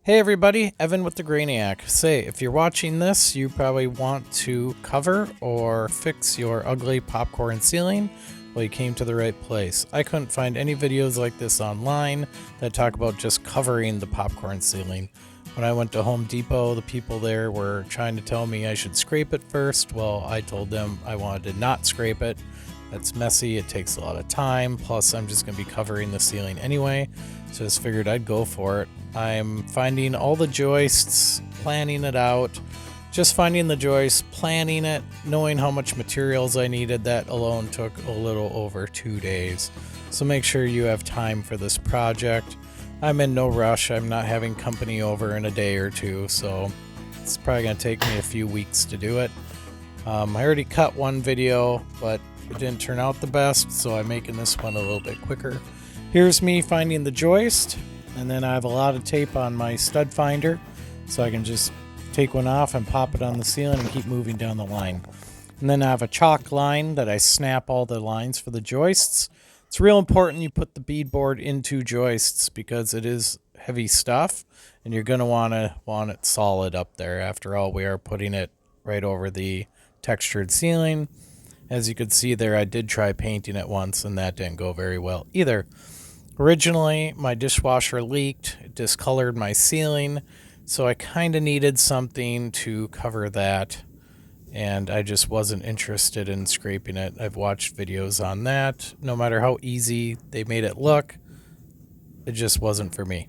Hey everybody, Evan with the Grainiac. Say, if you're watching this, you probably want to cover or fix your ugly popcorn ceiling. Well, you came to the right place. I couldn't find any videos like this online that talk about just covering the popcorn ceiling. When I went to Home Depot, the people there were trying to tell me I should scrape it first. Well, I told them I wanted to not scrape it. That's messy, it takes a lot of time, plus I'm just going to be covering the ceiling anyway, so I just figured I'd go for it. I'm finding all the joists, planning it out, just finding the joists, planning it, knowing how much materials I needed. That alone took a little over 2 days. So make sure you have time for this project. I'm in no rush, I'm not having company over in a day or two, so it's probably going to take me a few weeks to do it. I already cut one video, but it didn't turn out the best, so I'm making this one a little bit quicker. Here's me finding the joist, and then I have a lot of tape on my stud finder, so I can just take one off and pop it on the ceiling and keep moving down the line. And then I have a chalk line that I snap all the lines for the joists. It's real important you put the beadboard into joists because it is heavy stuff, and you're going to want it solid up there. After all, we are putting it right over the textured ceiling. As you could see there, I did try painting it once, and that didn't go very well either. Originally, my dishwasher leaked, it discolored my ceiling, so I kind of needed something to cover that, and I just wasn't interested in scraping it. I've watched videos on that. No matter how easy they made it look, it just wasn't for me.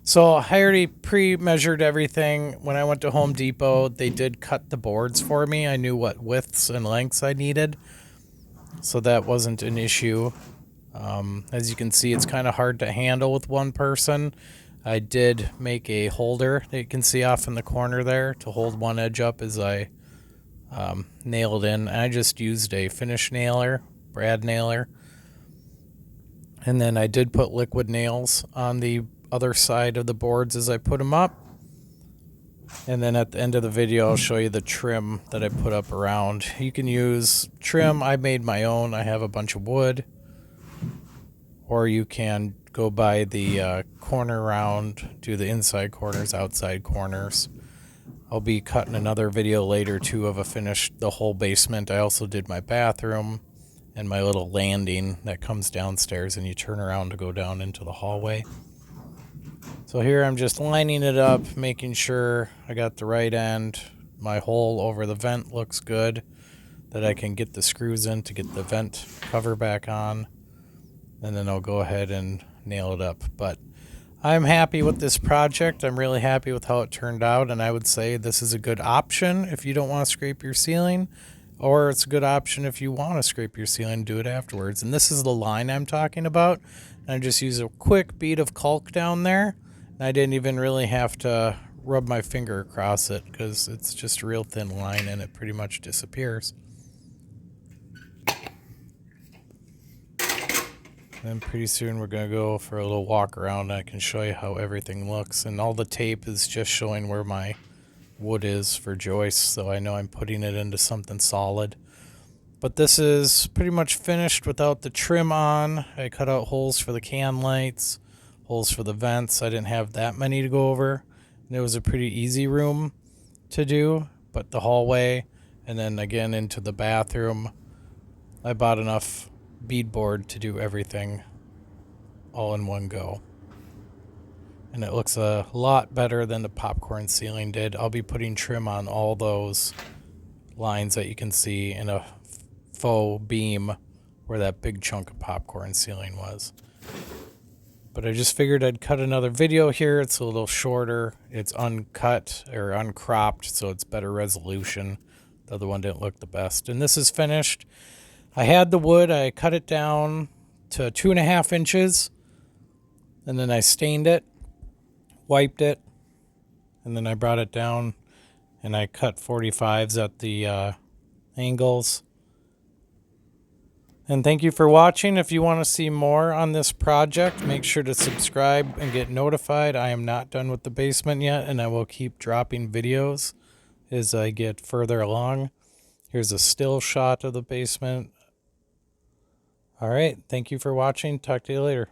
So I already pre-measured everything. When I went to Home Depot, they did cut the boards for me. I knew what widths and lengths I needed, so that wasn't an issue. As you can see, it's kind of hard to handle with one person. I did make a holder that you can see off in the corner there to hold one edge up as I nailed in. I just used a finish nailer, brad nailer. And then I did put liquid nails on the other side of the boards as I put them up. And then at the end of the video, I'll show you the trim that I put up around. You can use trim. I made my own. I have a bunch of wood. Or you can go by the corner round, do the inside corners, outside corners. I'll be cutting another video later too of the whole basement. I also did my bathroom and my little landing that comes downstairs and you turn around to go down into the hallway. So here I'm just lining it up, making sure I got the right end. My hole over the vent looks good, that I can get the screws in to get the vent cover back on. And then I'll go ahead and nail it up. But I'm happy with this project. I'm really happy with how it turned out. And I would say this is a good option if you don't want to scrape your ceiling. Or it's a good option if you want to scrape your ceiling, do it afterwards. And this is the line I'm talking about. And I just use a quick bead of caulk down there. I didn't even really have to rub my finger across it because it's just a real thin line and it pretty much disappears. And pretty soon we're going to go for a little walk around and I can show you how everything looks. And all the tape is just showing where my wood is for joists, so I know I'm putting it into something solid. But this is pretty much finished without the trim on. I cut out holes for the can lights, holes for the vents. I didn't have that many to go over. And it was a pretty easy room to do, but the hallway and then again into the bathroom, I bought enough beadboard to do everything all in one go. And it looks a lot better than the popcorn ceiling did. I'll be putting trim on all those lines that you can see in a faux beam where that big chunk of popcorn ceiling was. But I just figured I'd cut another video here. It's a little shorter. It's uncut or uncropped, so it's better resolution. The other one didn't look the best. And this is finished. I had the wood. I cut it down to 2.5 inches. And then I stained it, wiped it, and then I brought it down and I cut 45s at the angles. And thank you for watching. If you want to see more on this project, make sure to subscribe and get notified. I am not done with the basement yet, and I will keep dropping videos as I get further along. Here's a still shot of the basement. All right. Thank you for watching. Talk to you later.